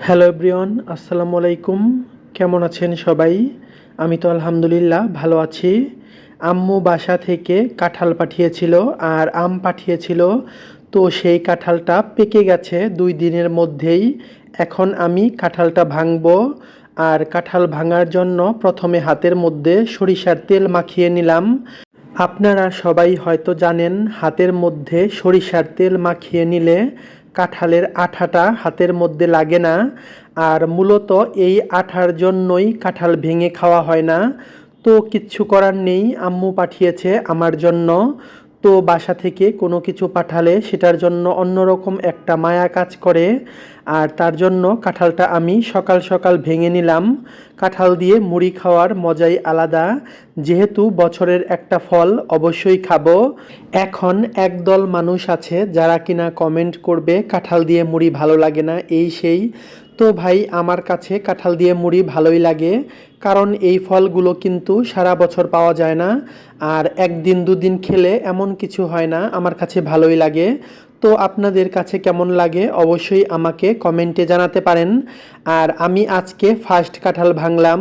Hello everyone, আসসালামু আলাইকুম। কেমন আছেন সবাই? আমি তো আলহামদুলিল্লাহ ভালো আছি। আম্মু বাসা থেকে কাঁঠাল পাঠিয়েছিল আর আম পাঠিয়েছিল। তো সেই কাঁঠালটা পেকে গেছে ২ দিনের মধ্যেই। এখন আমি কাঁঠালটা ভাঙবো। আর কাঁঠাল ভাঙার জন্য প্রথমে হাতের মধ্যে সরিষার তেল মাখিয়ে নিলাম। আপনারা সবাই হয়তো জানেন হাতের মধ্যে সরিষার তেল মাখিয়ে নিলে কাঁঠালের আঠাটা হাতের মধ্যে লাগে না। আর মূলত এই আঠার জন্যই কাঁঠাল ভেঙে খাওয়া হয় না। তো কিচ্ছু করার নেই, আম্মু পাঠিয়েছে আমার জন্য। তো বাসা থেকে কোনো কিছু পাঠালে সেটার জন্য অন্যরকম একটা মায়া কাজ করে। আর তার জন্য কাঁঠালটা আমি সকাল সকাল ভেঙে নিলাম। কাঁঠাল দিয়ে মুড়ি খাওয়ার মজাই আলাদা। যেহেতু বছরের একটা ফল অবশ্যই খাবো। এখন একদল মানুষ আছে যারা কিনা কমেন্ট করবে কাঁঠাল দিয়ে মুড়ি ভালো লাগে না, এই সেই। তো ভাই, আমার কাছে কাঁঠাল দিয়ে মুড়ি ভালোই লাগে। কারণ এই ফলগুলো কিন্তু সারা বছর পাওয়া যায় না। আর একদিন দুদিন খেলে এমন কিছু হয় না, আমার কাছে ভালোই লাগে। তো আপনাদের কাছে কেমন লাগে অবশ্যই আমাকে কমেন্টে জানাতে পারেন। আর আমি আজকে ফার্স্ট কাঁঠাল ভাঙলাম।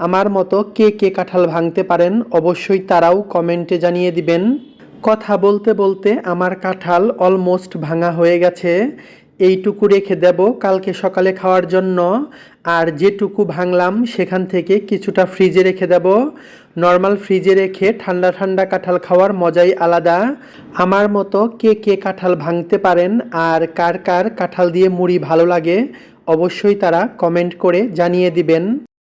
আমার মতো কে কে কাঁঠাল ভাঙতে পারেন অবশ্যই তারাও কমেন্টে জানিয়ে দিবেন। কথা বলতে বলতে আমার কাঁঠাল অলমোস্ট ভাঙা হয়ে গেছে। এইটুকু রেখে দেব কালকে সকালে খাওয়ার জন্য। আর যেটুকু ভাঙলাম সেখান থেকে কিছুটা ফ্রিজে রেখে দেব। নর্মাল ফ্রিজে রেখে ঠান্ডা ঠান্ডা কাঁঠাল খাওয়ার মজাই আলাদা। আমার মতো কে কে কাঁঠাল ভাঙতে পারেন আর কার কার কাঁঠাল দিয়ে মুড়ি ভালো লাগে অবশ্যই তারা কমেন্ট করে জানিয়ে দিবেন।